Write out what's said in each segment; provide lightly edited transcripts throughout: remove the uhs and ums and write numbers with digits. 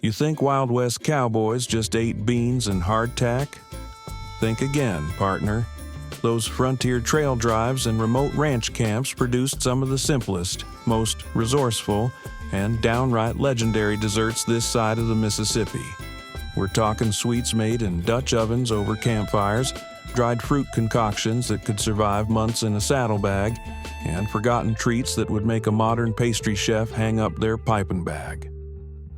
You think Wild West cowboys just ate beans and hardtack? Think again, partner. Those frontier trail drives and remote ranch camps produced some of the simplest, most resourceful, and downright legendary desserts this side of the Mississippi. We're talking sweets made in Dutch ovens over campfires, dried fruit concoctions that could survive months in a saddlebag, and forgotten treats that would make a modern pastry chef hang up their piping bag.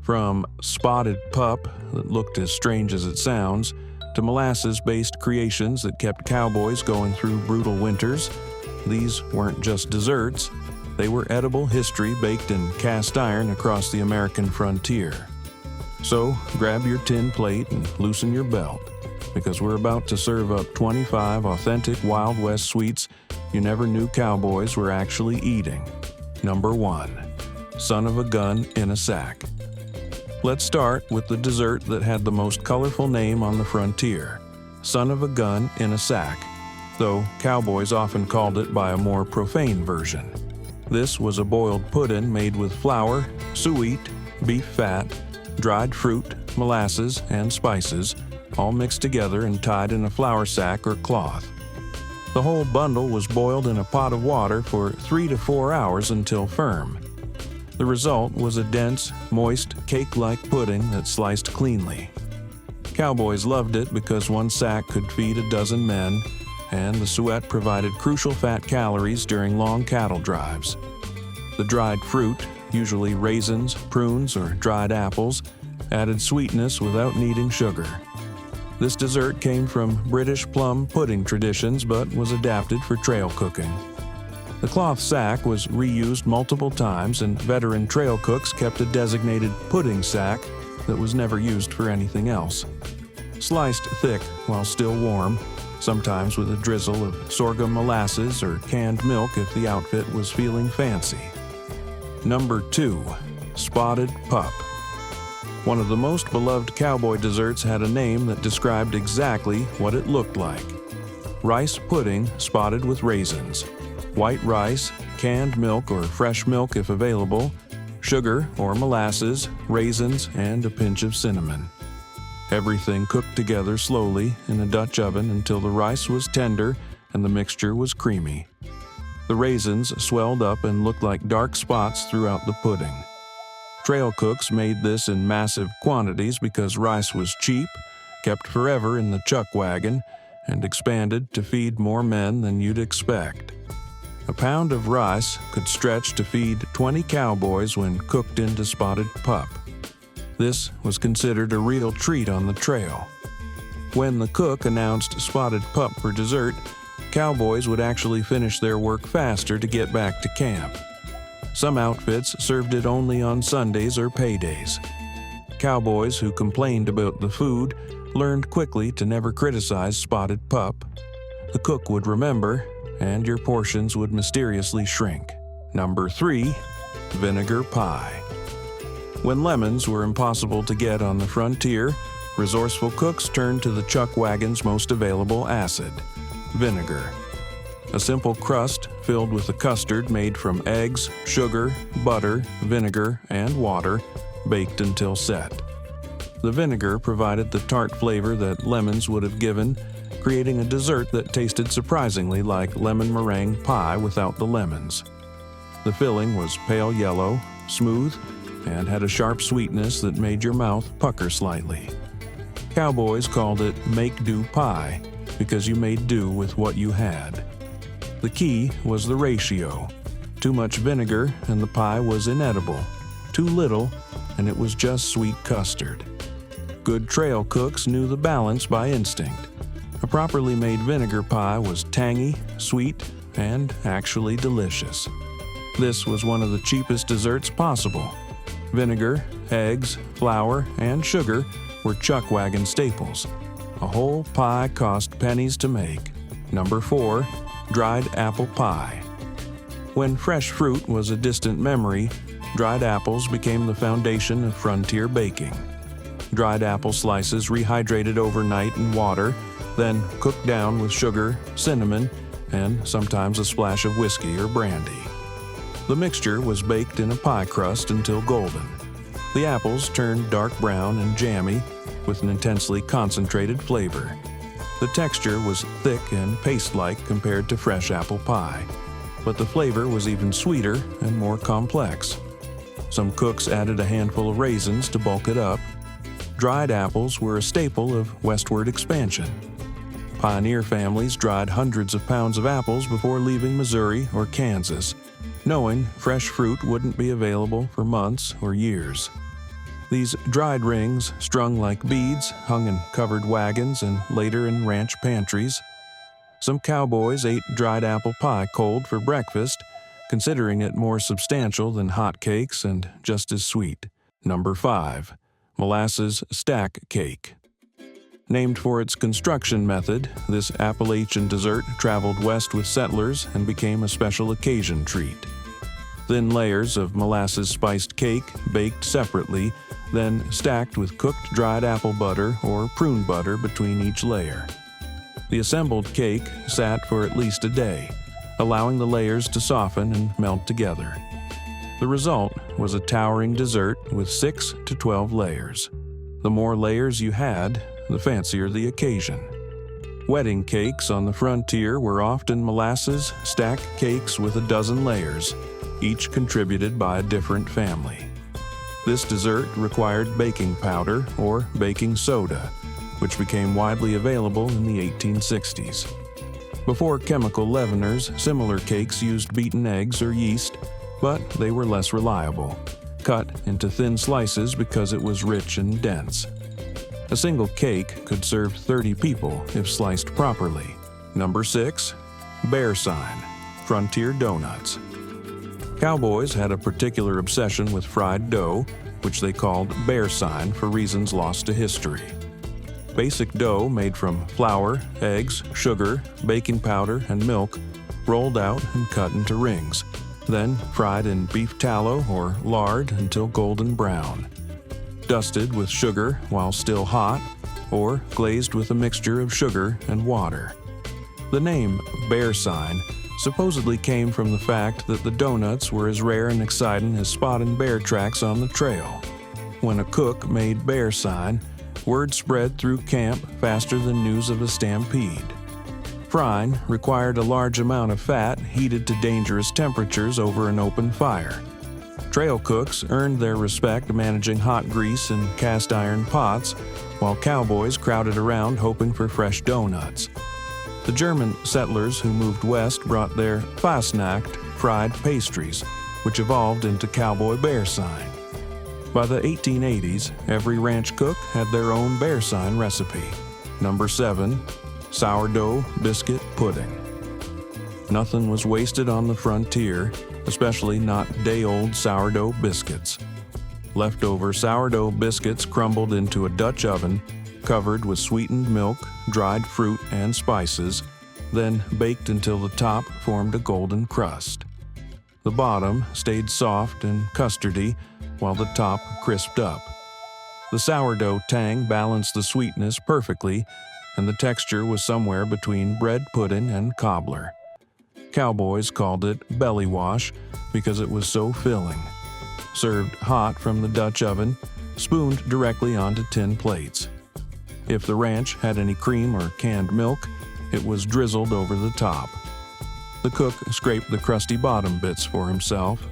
From spotted pup that looked as strange as it sounds, to molasses-based creations that kept cowboys going through brutal winters, these weren't just desserts, they were edible history baked in cast iron across the American frontier. So grab your tin plate and loosen your belt, because we're about to serve up 25 authentic Wild West sweets you never knew cowboys were actually eating. Number 1. Son of a gun in a sack. Let's start with the dessert that had the most colorful name on the frontier, son of a gun in a sack, though cowboys often called it by a more profane version. This was a boiled pudding made with flour, suet, beef fat, dried fruit, molasses, and spices, all mixed together and tied in a flour sack or cloth. The whole bundle was boiled in a pot of water for 3 to 4 hours until firm. The result was a dense, moist, cake-like pudding that sliced cleanly. Cowboys loved it because one sack could feed a dozen men, and the suet provided crucial fat calories during long cattle drives. The dried fruit, usually raisins, prunes, or dried apples, added sweetness without needing sugar. This dessert came from British plum pudding traditions but was adapted for trail cooking. The cloth sack was reused multiple times, and veteran trail cooks kept a designated pudding sack that was never used for anything else. Sliced thick while still warm, sometimes with a drizzle of sorghum molasses or canned milk if the outfit was feeling fancy. Number 2. Spotted pup. One of the most beloved cowboy desserts had a name that described exactly what it looked like. Rice pudding spotted with raisins. White rice, canned milk or fresh milk if available, sugar or molasses, raisins, and a pinch of cinnamon. Everything cooked together slowly in a Dutch oven until the rice was tender and the mixture was creamy. The raisins swelled up and looked like dark spots throughout the pudding. Trail cooks made this in massive quantities because rice was cheap, kept forever in the chuck wagon, and expanded to feed more men than you'd expect. A pound of rice could stretch to feed 20 cowboys when cooked into spotted pup. This was considered a real treat on the trail. When the cook announced spotted pup for dessert, cowboys would actually finish their work faster to get back to camp. Some outfits served it only on Sundays or paydays. Cowboys who complained about the food learned quickly to never criticize spotted pup. The cook would remember, and your portions would mysteriously shrink. Number 3. Vinegar Pie. When lemons were impossible to get on the frontier, resourceful cooks turned to the chuck wagon's most available acid, vinegar. A simple crust filled with a custard made from eggs, sugar, butter, vinegar, and water, baked until set. The vinegar provided the tart flavor that lemons would have given, creating a dessert that tasted surprisingly like lemon meringue pie without the lemons. The filling was pale yellow, smooth, and had a sharp sweetness that made your mouth pucker slightly. Cowboys called it make-do pie because you made do with what you had. The key was the ratio. Too much vinegar and the pie was inedible. Too little and it was just sweet custard. Good trail cooks knew the balance by instinct. A properly made vinegar pie was tangy, sweet, and actually delicious. This was one of the cheapest desserts possible. Vinegar, eggs, flour, and sugar were chuck wagon staples. A whole pie cost pennies to make. Number 4. Dried apple pie. When fresh fruit was a distant memory, dried apples became the foundation of frontier baking. Dried apple slices rehydrated overnight in water, then cooked down with sugar, cinnamon, and sometimes a splash of whiskey or brandy. The mixture was baked in a pie crust until golden. The apples turned dark brown and jammy with an intensely concentrated flavor. The texture was thick and paste-like compared to fresh apple pie, but the flavor was even sweeter and more complex. Some cooks added a handful of raisins to bulk it up. Dried apples were a staple of westward expansion. Pioneer families dried hundreds of pounds of apples before leaving Missouri or Kansas, knowing fresh fruit wouldn't be available for months or years. These dried rings, strung like beads, hung in covered wagons and later in ranch pantries. Some cowboys ate dried apple pie cold for breakfast, considering it more substantial than hot cakes and just as sweet. Number 5. Molasses Stack Cake. Named for its construction method, this Appalachian dessert traveled west with settlers and became a special occasion treat. Thin layers of molasses-spiced cake baked separately, then stacked with cooked dried apple butter or prune butter between each layer. The assembled cake sat for at least a day, allowing the layers to soften and melt together. The result was a towering dessert with 6 to 12 layers. The more layers you had, the fancier the occasion. Wedding cakes on the frontier were often molasses stack cakes with a dozen layers, each contributed by a different family. This dessert required baking powder or baking soda, which became widely available in the 1860s. Before chemical leaveners, similar cakes used beaten eggs or yeast, but they were less reliable, cut into thin slices because it was rich and dense. A single cake could serve 30 people if sliced properly. Number 6. Bear Sign, Frontier Donuts. Cowboys had a particular obsession with fried dough, which they called bear sign for reasons lost to history. Basic dough made from flour, eggs, sugar, baking powder, and milk, rolled out and cut into rings, then fried in beef tallow or lard until golden brown. Dusted with sugar while still hot, or glazed with a mixture of sugar and water. The name bear sign supposedly came from the fact that the donuts were as rare and exciting as spotting bear tracks on the trail. When a cook made bear sign, word spread through camp faster than news of a stampede. Frying required a large amount of fat heated to dangerous temperatures over an open fire. Trail cooks earned their respect managing hot grease in cast iron pots, while cowboys crowded around hoping for fresh donuts. The German settlers who moved west brought their Fasnacht fried pastries, which evolved into cowboy bear sign. By the 1880s, every ranch cook had their own bear sign recipe. Number 7. Sourdough Biscuit Pudding. Nothing was wasted on the frontier, especially not day-old sourdough biscuits. Leftover sourdough biscuits crumbled into a Dutch oven, covered with sweetened milk, dried fruit, and spices, then baked until the top formed a golden crust. The bottom stayed soft and custardy, while the top crisped up. The sourdough tang balanced the sweetness perfectly, and the texture was somewhere between bread pudding and cobbler. Cowboys called it belly wash because it was so filling. Served hot from the Dutch oven, spooned directly onto tin plates. If the ranch had any cream or canned milk, it was drizzled over the top. The cook scraped the crusty bottom bits for himself.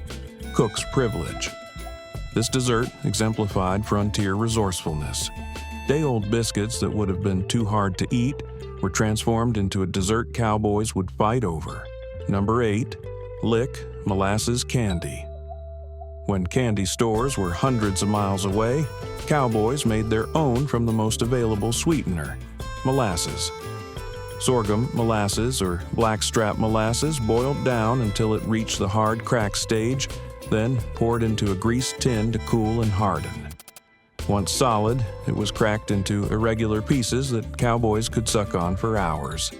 Cook's privilege. This dessert exemplified frontier resourcefulness. Day-old biscuits that would have been too hard to eat were transformed into a dessert cowboys would fight over. Number 8. Lick Molasses Candy. When candy stores were hundreds of miles away, cowboys made their own from the most available sweetener, molasses. Sorghum molasses or blackstrap molasses boiled down until it reached the hard crack stage, then poured into a greased tin to cool and harden. Once solid, it was cracked into irregular pieces that cowboys could suck on for hours.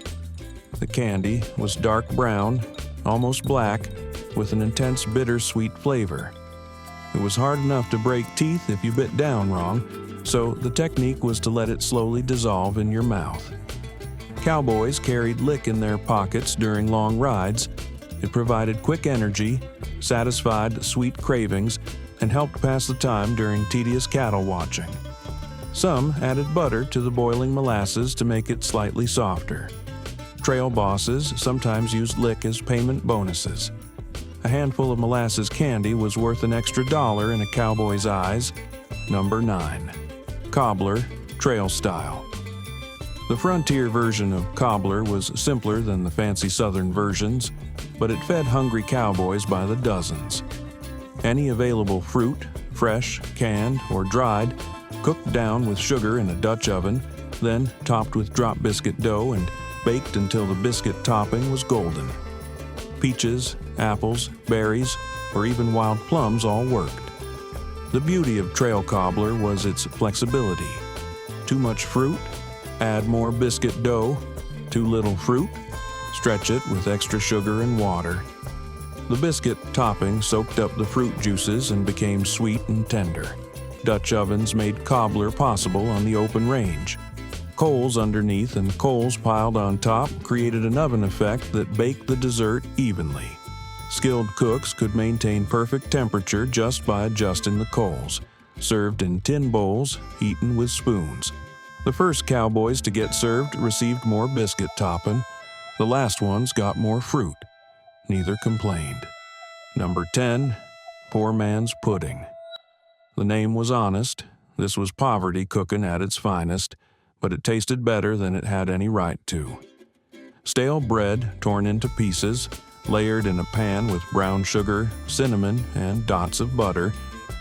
The candy was dark brown, almost black, with an intense bittersweet flavor. It was hard enough to break teeth if you bit down wrong, so the technique was to let it slowly dissolve in your mouth. Cowboys carried lick in their pockets during long rides. It provided quick energy, satisfied sweet cravings, and helped pass the time during tedious cattle watching. Some added butter to the boiling molasses to make it slightly softer. Trail bosses sometimes used lick as payment bonuses. A handful of molasses candy was worth an extra $1 in a cowboy's eyes. Number 9. Cobbler, trail style. The frontier version of cobbler was simpler than the fancy southern versions, but it fed hungry cowboys by the dozens. Any available fruit, fresh, canned, or dried, cooked down with sugar in a Dutch oven, then topped with drop biscuit dough and baked until the biscuit topping was golden. Peaches, apples, berries, or even wild plums all worked. The beauty of trail cobbler was its flexibility. Too much fruit? Add more biscuit dough. Too little fruit? Stretch it with extra sugar and water. The biscuit topping soaked up the fruit juices and became sweet and tender. Dutch ovens made cobbler possible on the open range. Coals underneath and coals piled on top created an oven effect that baked the dessert evenly. Skilled cooks could maintain perfect temperature just by adjusting the coals, served in tin bowls, eaten with spoons. The first cowboys to get served received more biscuit topping. The last ones got more fruit. Neither complained. Number 10. Poor man's pudding. The name was honest. This was poverty cooking at its finest, but it tasted better than it had any right to. Stale bread torn into pieces, layered in a pan with brown sugar, cinnamon, and dots of butter,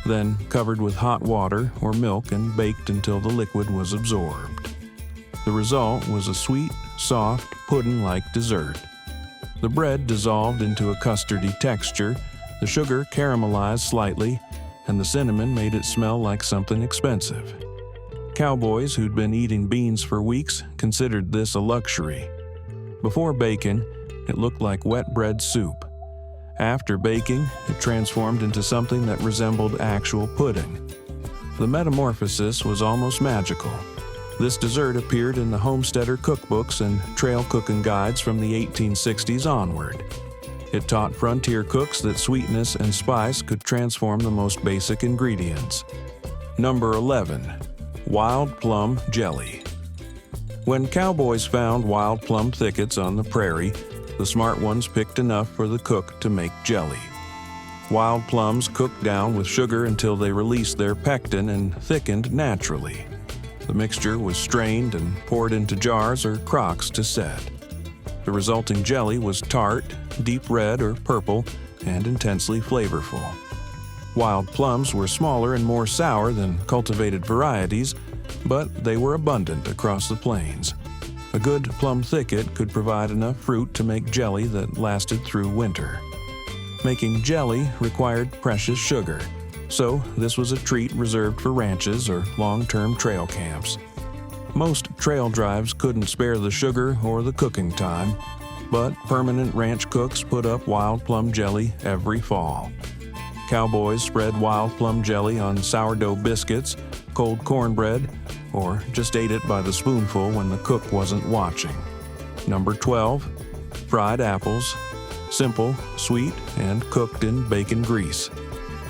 then covered with hot water or milk and baked until the liquid was absorbed. The result was a sweet, soft, pudding-like dessert. The bread dissolved into a custardy texture, the sugar caramelized slightly, and the cinnamon made it smell like something expensive. Cowboys who'd been eating beans for weeks considered this a luxury. Before baking, it looked like wet bread soup. After baking, it transformed into something that resembled actual pudding. The metamorphosis was almost magical. This dessert appeared in the homesteader cookbooks and trail cooking guides from the 1860s onward. It taught frontier cooks that sweetness and spice could transform the most basic ingredients. Number 11. Wild plum jelly. When cowboys found wild plum thickets on the prairie, the smart ones picked enough for the cook to make jelly. Wild plums cooked down with sugar until they released their pectin and thickened naturally. The mixture was strained and poured into jars or crocks to set. The resulting jelly was tart, deep red or purple, and intensely flavorful. Wild plums were smaller and more sour than cultivated varieties, but they were abundant across the plains. A good plum thicket could provide enough fruit to make jelly that lasted through winter. Making jelly required precious sugar, so this was a treat reserved for ranches or long-term trail camps. Most trail drives couldn't spare the sugar or the cooking time, but permanent ranch cooks put up wild plum jelly every fall. Cowboys spread wild plum jelly on sourdough biscuits, cold cornbread, or just ate it by the spoonful when the cook wasn't watching. Number 12. Fried apples. Simple, sweet, and cooked in bacon grease.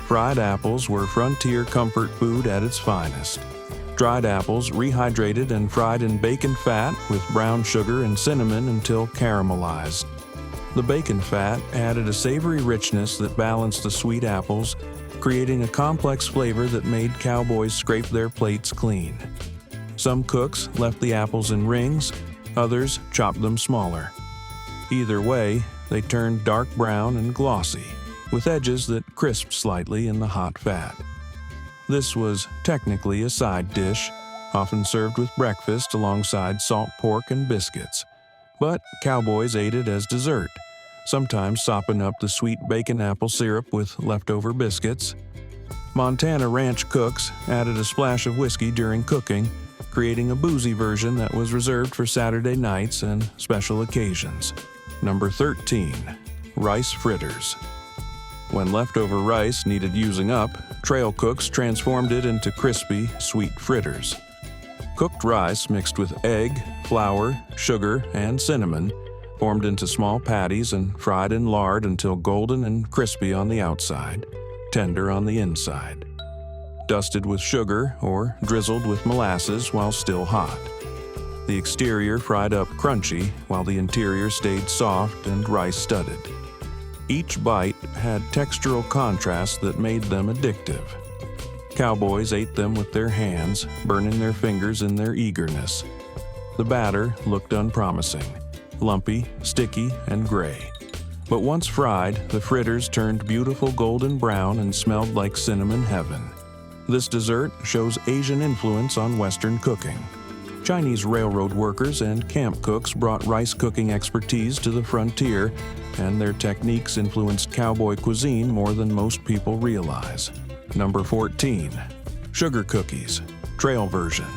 Fried apples were frontier comfort food at its finest. Dried apples rehydrated and fried in bacon fat with brown sugar and cinnamon until caramelized. The bacon fat added a savory richness that balanced the sweet apples, creating a complex flavor that made cowboys scrape their plates clean. Some cooks left the apples in rings, others chopped them smaller. Either way, they turned dark brown and glossy, with edges that crisped slightly in the hot fat. This was technically a side dish, often served with breakfast alongside salt pork and biscuits. But cowboys ate it as dessert, sometimes sopping up the sweet bacon apple syrup with leftover biscuits. Montana ranch cooks added a splash of whiskey during cooking, creating a boozy version that was reserved for Saturday nights and special occasions. Number 13. Rice fritters. When leftover rice needed using up, trail cooks transformed it into crispy, sweet fritters. Cooked rice mixed with egg, flour, sugar, and cinnamon formed into small patties and fried in lard until golden and crispy on the outside. tender on the inside. Dusted with sugar or drizzled with molasses while still hot. The exterior fried up crunchy while the interior stayed soft and rice-studded. Each bite had textural contrast that made them addictive. Cowboys ate them with their hands, burning their fingers in their eagerness. The batter looked unpromising, lumpy, sticky, and gray. But once fried, the fritters turned beautiful golden brown and smelled like cinnamon heaven. This dessert shows Asian influence on Western cooking. Chinese railroad workers and camp cooks brought rice cooking expertise to the frontier, and their techniques influenced cowboy cuisine more than most people realize. Number 14. Sugar cookies, trail version.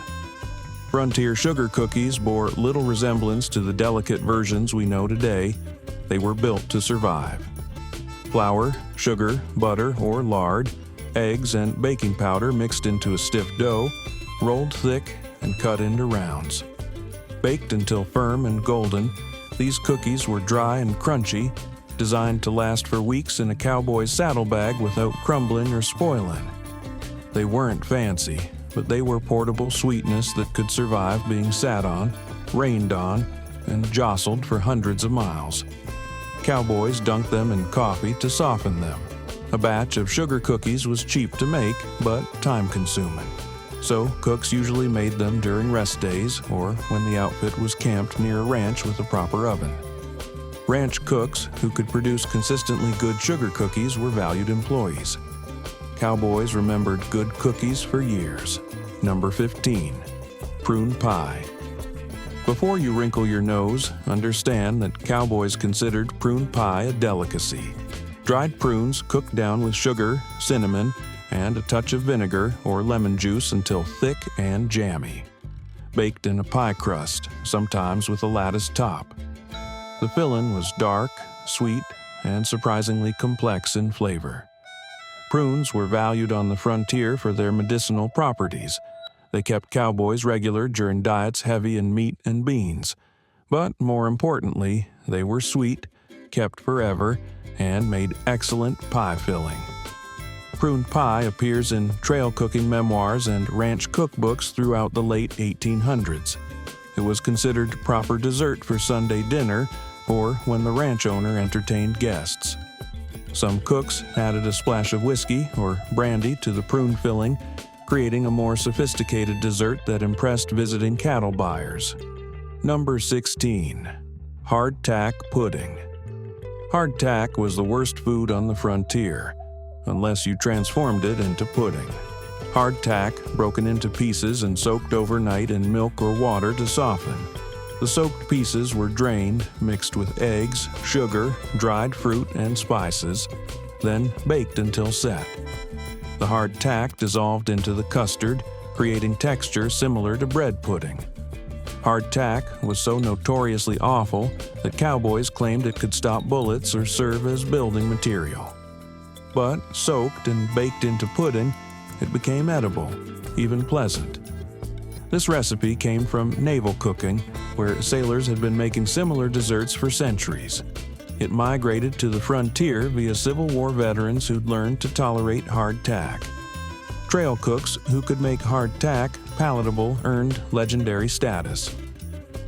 Frontier sugar cookies bore little resemblance to the delicate versions we know today. They were built to survive. Flour, sugar, butter or lard, eggs, and baking powder mixed into a stiff dough, rolled thick, and cut into rounds. Baked until firm and golden, these cookies were dry and crunchy, designed to last for weeks in a cowboy's saddlebag without crumbling or spoiling. They weren't fancy, but they were portable sweetness that could survive being sat on, rained on, and jostled for hundreds of miles. Cowboys dunked them in coffee to soften them. A batch of sugar cookies was cheap to make, but time-consuming. So cooks usually made them during rest days or when the outfit was camped near a ranch with a proper oven. Ranch cooks who could produce consistently good sugar cookies were valued employees. Cowboys remembered good cookies for years. Number 15. Prune Pie. Before you wrinkle your nose, understand that cowboys considered prune pie a delicacy. Dried prunes cooked down with sugar, cinnamon, and a touch of vinegar or lemon juice until thick and jammy. Baked in a pie crust, sometimes with a lattice top. The filling was dark, sweet, and surprisingly complex in flavor. Prunes were valued on the frontier for their medicinal properties. They kept cowboys regular during diets heavy in meat and beans. But more importantly, they were sweet, kept forever, and made excellent pie filling. Prune pie appears in trail cooking memoirs and ranch cookbooks throughout the late 1800s. It was considered proper dessert for Sunday dinner or when the ranch owner entertained guests. Some cooks added a splash of whiskey or brandy to the prune filling, creating a more sophisticated dessert that impressed visiting cattle buyers. Number 16. Hardtack pudding. Hardtack was the worst food on the frontier, unless you transformed it into pudding. Hardtack, broken into pieces and soaked overnight in milk or water to soften. The soaked pieces were drained, mixed with eggs, sugar, dried fruit, and spices, then baked until set. The hardtack dissolved into the custard, creating texture similar to bread pudding. Hardtack was so notoriously awful that cowboys claimed it could stop bullets or serve as building material. But soaked and baked into pudding, it became edible, even pleasant. This recipe came from naval cooking, where sailors had been making similar desserts for centuries. It migrated to the frontier via Civil War veterans who'd learned to tolerate hardtack. Trail cooks who could make hardtack palatable earned legendary status.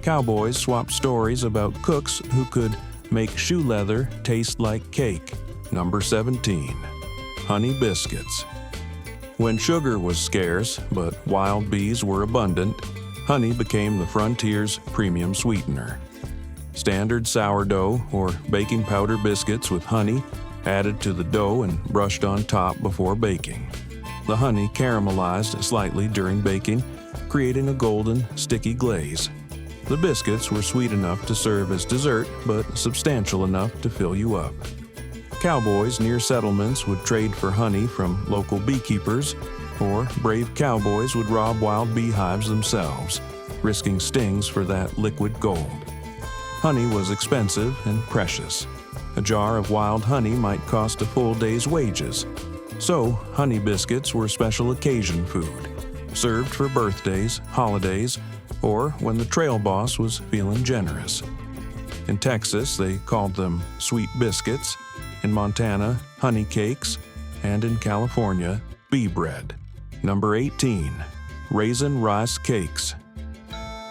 Cowboys swapped stories about cooks who could make shoe leather taste like cake. Number 17. Honey biscuits. When sugar was scarce, but wild bees were abundant, honey became the frontier's premium sweetener. Standard sourdough or baking powder biscuits with honey added to the dough and brushed on top before baking. The honey caramelized slightly during baking, creating a golden, sticky glaze. The biscuits were sweet enough to serve as dessert, but substantial enough to fill you up. Cowboys near settlements would trade for honey from local beekeepers, or brave cowboys would rob wild beehives themselves, risking stings for that liquid gold. Honey was expensive and precious. A jar of wild honey might cost a full day's wages. So, honey biscuits were special occasion food, served for birthdays, holidays, or when the trail boss was feeling generous. In Texas, they called them sweet biscuits. In Montana, honey cakes, and in California, bee bread. Number 18. Raisin Rice Cakes.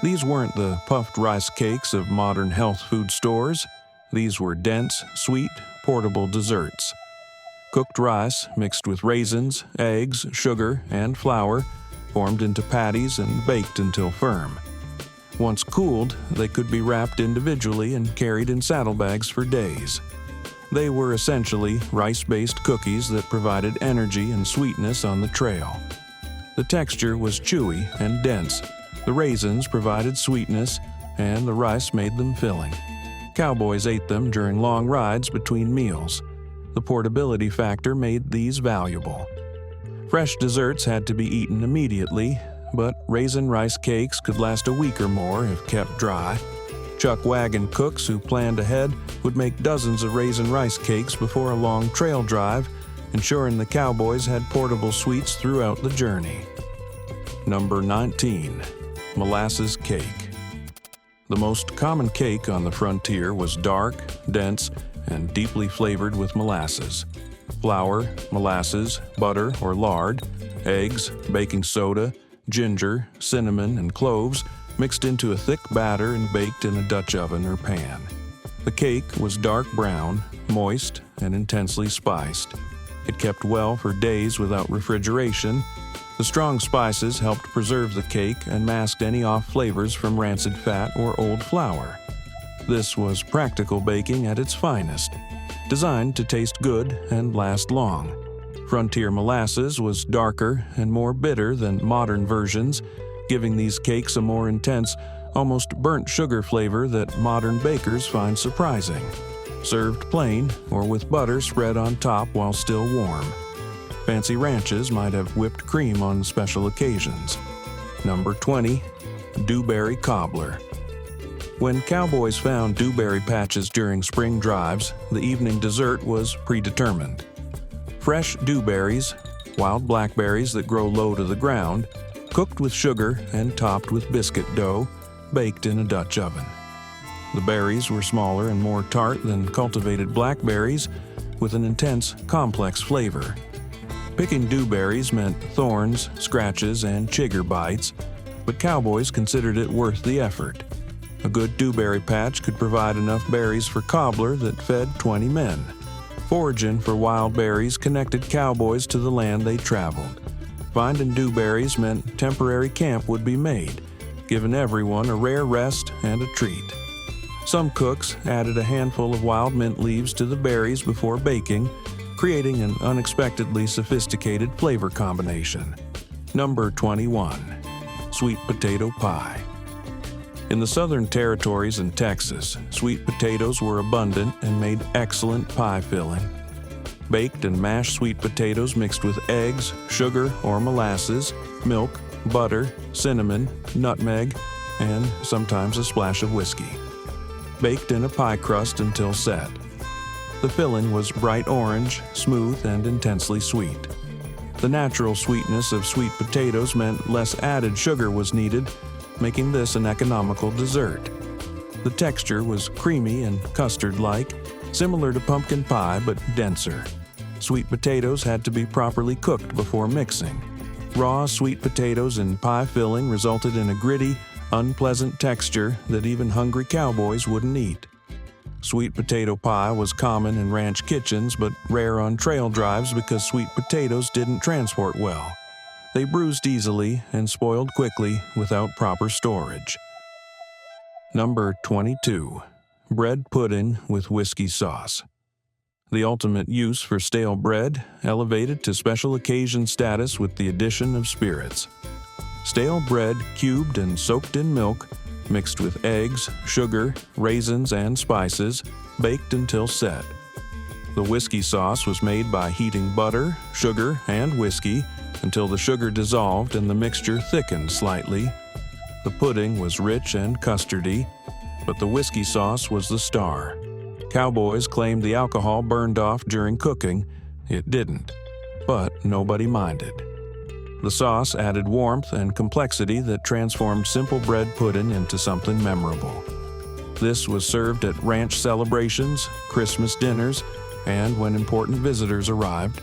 These weren't the puffed rice cakes of modern health food stores. These were dense, sweet, portable desserts. Cooked rice mixed with raisins, eggs, sugar, and flour formed into patties and baked until firm. Once cooled, they could be wrapped individually and carried in saddlebags for days. They were essentially rice-based cookies that provided energy and sweetness on the trail. The texture was chewy and dense. The raisins provided sweetness, and the rice made them filling. Cowboys ate them during long rides between meals. The portability factor made these valuable. Fresh desserts had to be eaten immediately, but raisin rice cakes could last a week or more if kept dry. Chuck wagon cooks who planned ahead would make dozens of raisin rice cakes before a long trail drive, ensuring the Cowboys had portable sweets throughout the journey. Number 19. Molasses Cake. The most common cake on the frontier was dark, dense, and deeply flavored with molasses. Flour, molasses, butter or lard, eggs, baking soda, ginger, cinnamon, and cloves mixed into a thick batter and baked in a Dutch oven or pan. The cake was dark brown, moist, and intensely spiced. It kept well for days without refrigeration. The strong spices helped preserve the cake and masked any off flavors from rancid fat or old flour. This was practical baking at its finest, designed to taste good and last long. Frontier molasses was darker and more bitter than modern versions, giving these cakes a more intense, almost burnt sugar flavor that modern bakers find surprising. Served plain or with butter spread on top while still warm. Fancy ranches might have whipped cream on special occasions. Number 20. Dewberry Cobbler. When Cowboys found dewberry patches during spring drives, the evening dessert was predetermined. Fresh dewberries, wild blackberries that grow low to the ground, cooked with sugar and topped with biscuit dough, baked in a Dutch oven. The berries were smaller and more tart than cultivated blackberries, with an intense, complex flavor. Picking dewberries meant thorns, scratches, and chigger bites, but Cowboys considered it worth the effort. A good dewberry patch could provide enough berries for cobbler that fed 20 men. Foraging for wild berries connected Cowboys to the land they traveled. Finding dewberries meant temporary camp would be made, giving everyone a rare rest and a treat. Some cooks added a handful of wild mint leaves to the berries before baking, creating an unexpectedly sophisticated flavor combination. Number 21. Sweet Potato Pie. In the Southern Territories and Texas, sweet potatoes were abundant and made excellent pie filling. Baked and mashed sweet potatoes mixed with eggs, sugar or molasses, milk, butter, cinnamon, nutmeg, and sometimes a splash of whiskey. Baked in a pie crust until set. The filling was bright orange, smooth, and intensely sweet. The natural sweetness of sweet potatoes meant less added sugar was needed, making this an economical dessert. The texture was creamy and custard-like, similar to pumpkin pie but denser. Sweet potatoes had to be properly cooked before mixing. Raw sweet potatoes in pie filling resulted in a gritty, unpleasant texture that even hungry Cowboys wouldn't eat. Sweet potato pie was common in ranch kitchens but rare on trail drives because sweet potatoes didn't transport well. They bruised easily and spoiled quickly without proper storage. Number 22. Bread pudding with whiskey sauce. The ultimate use for stale bread, elevated to special occasion status with the addition of spirits. Stale bread cubed and soaked in milk, mixed with eggs, sugar, raisins, and spices, baked until set. The whiskey sauce was made by heating butter, sugar, and whiskey until the sugar dissolved and the mixture thickened slightly. The pudding was rich and custardy, but the whiskey sauce was the star. Cowboys claimed the alcohol burned off during cooking. It didn't, but nobody minded. The sauce added warmth and complexity that transformed simple bread pudding into something memorable. This was served at ranch celebrations, Christmas dinners, and when important visitors arrived.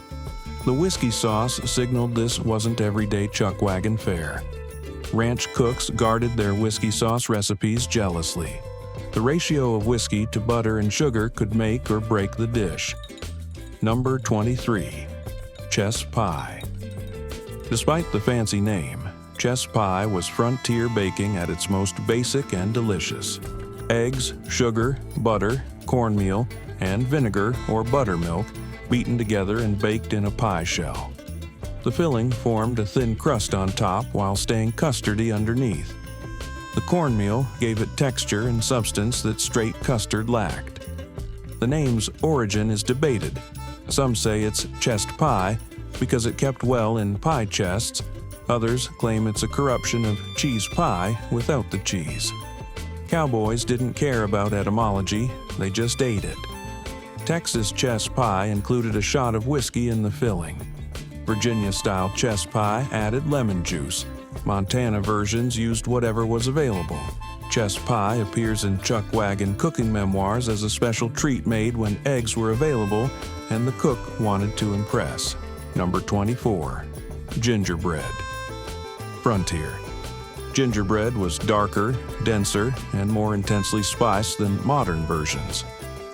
The whiskey sauce signaled this wasn't everyday chuck wagon fare. Ranch cooks guarded their whiskey sauce recipes jealously. The ratio of whiskey to butter and sugar could make or break the dish. Number 23. Chess Pie. Despite the fancy name, chess pie was frontier baking at its most basic and delicious. Eggs, sugar, butter, cornmeal, and vinegar or buttermilk beaten together and baked in a pie shell. The filling formed a thin crust on top while staying custardy underneath. The cornmeal gave it texture and substance that straight custard lacked. The name's origin is debated. Some say it's chest pie because it kept well in pie chests. Others claim it's a corruption of cheese pie without the cheese. Cowboys didn't care about etymology, they just ate it. Texas chess pie included a shot of whiskey in the filling. Virginia-style chess pie added lemon juice. Montana versions used whatever was available. Chess pie appears in chuck wagon cooking memoirs as a special treat made when eggs were available and the cook wanted to impress. Number 24. Gingerbread. Frontier. Gingerbread was darker, denser, and more intensely spiced than modern versions.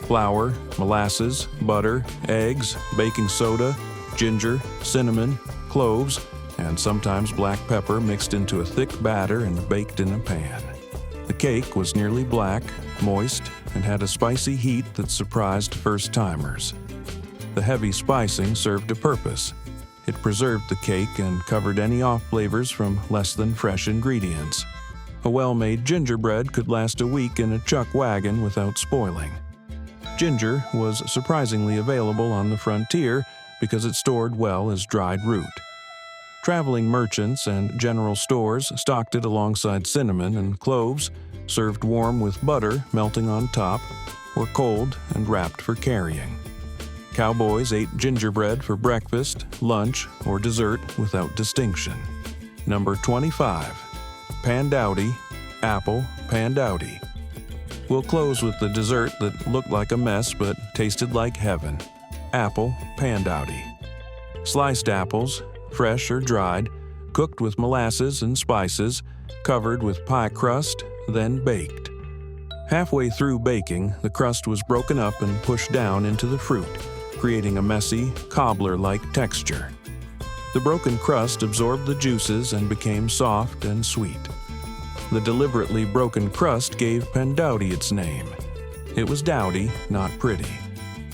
Flour, molasses, butter, eggs, baking soda, ginger, cinnamon, cloves, and sometimes black pepper mixed into a thick batter and baked in a pan. The cake was nearly black, moist, and had a spicy heat that surprised first-timers. The heavy spicing served a purpose. It preserved the cake and covered any off flavors from less than fresh ingredients. A well-made gingerbread could last a week in a chuck wagon without spoiling. Ginger was surprisingly available on the frontier because it stored well as dried root. Traveling merchants and general stores stocked it alongside cinnamon and cloves, served warm with butter melting on top, or cold and wrapped for carrying. Cowboys ate gingerbread for breakfast, lunch, or dessert without distinction. Number 25. Pandowdy, Apple Pandowdy. We'll close with the dessert that looked like a mess but tasted like heaven. Apple Pandowdy. Sliced apples, fresh or dried, cooked with molasses and spices, covered with pie crust, then baked. Halfway through baking, the crust was broken up and pushed down into the fruit, creating a messy, cobbler-like texture. The broken crust absorbed the juices and became soft and sweet. The deliberately broken crust gave Pandowdy its name. It was dowdy, not pretty,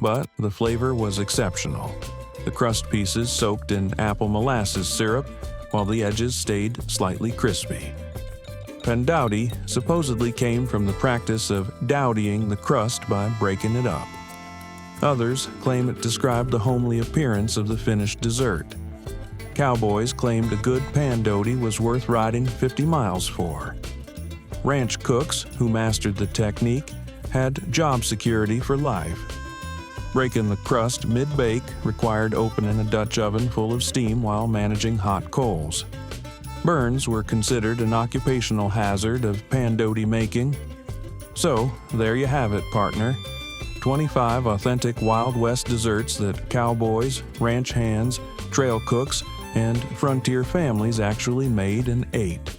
but the flavor was exceptional. The crust pieces soaked in apple molasses syrup, while the edges stayed slightly crispy. Pandowdy supposedly came from the practice of dowdying the crust by breaking it up. Others claim it described the homely appearance of the finished dessert. Cowboys claimed a good Pandowdy was worth riding 50 miles for. Ranch cooks, who mastered the technique, had job security for life. Breaking the crust mid-bake required opening a Dutch oven full of steam while managing hot coals. Burns were considered an occupational hazard of Pandowdy making. So, there you have it, partner. 25 authentic Wild West desserts that cowboys, ranch hands, trail cooks, and frontier families actually made and ate.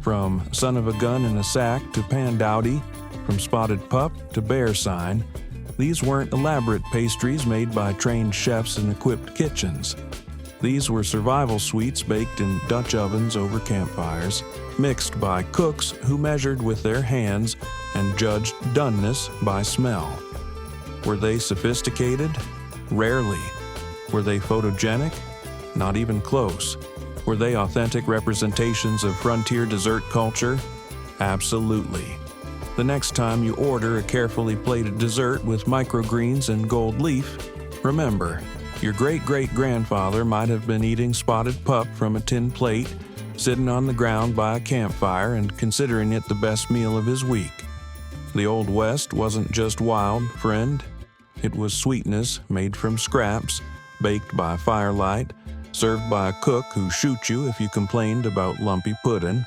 From son of a gun in a sack to Pandowdy, from spotted pup to bear sign, these weren't elaborate pastries made by trained chefs in equipped kitchens. These were survival sweets baked in Dutch ovens over campfires, mixed by cooks who measured with their hands and judged doneness by smell. Were they sophisticated? Rarely. Were they photogenic? Not even close. Were they authentic representations of frontier dessert culture? Absolutely. The next time you order a carefully plated dessert with microgreens and gold leaf, remember, your great-great-grandfather might have been eating spotted pup from a tin plate, sitting on the ground by a campfire and considering it the best meal of his week. The Old West wasn't just wild, friend. It was sweetness made from scraps, baked by firelight, served by a cook who shoot you if you complained about lumpy pudding.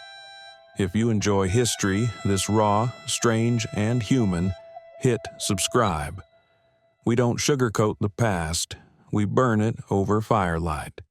If you enjoy history this raw, strange, and human, hit subscribe. We don't sugarcoat the past. we burn it over firelight.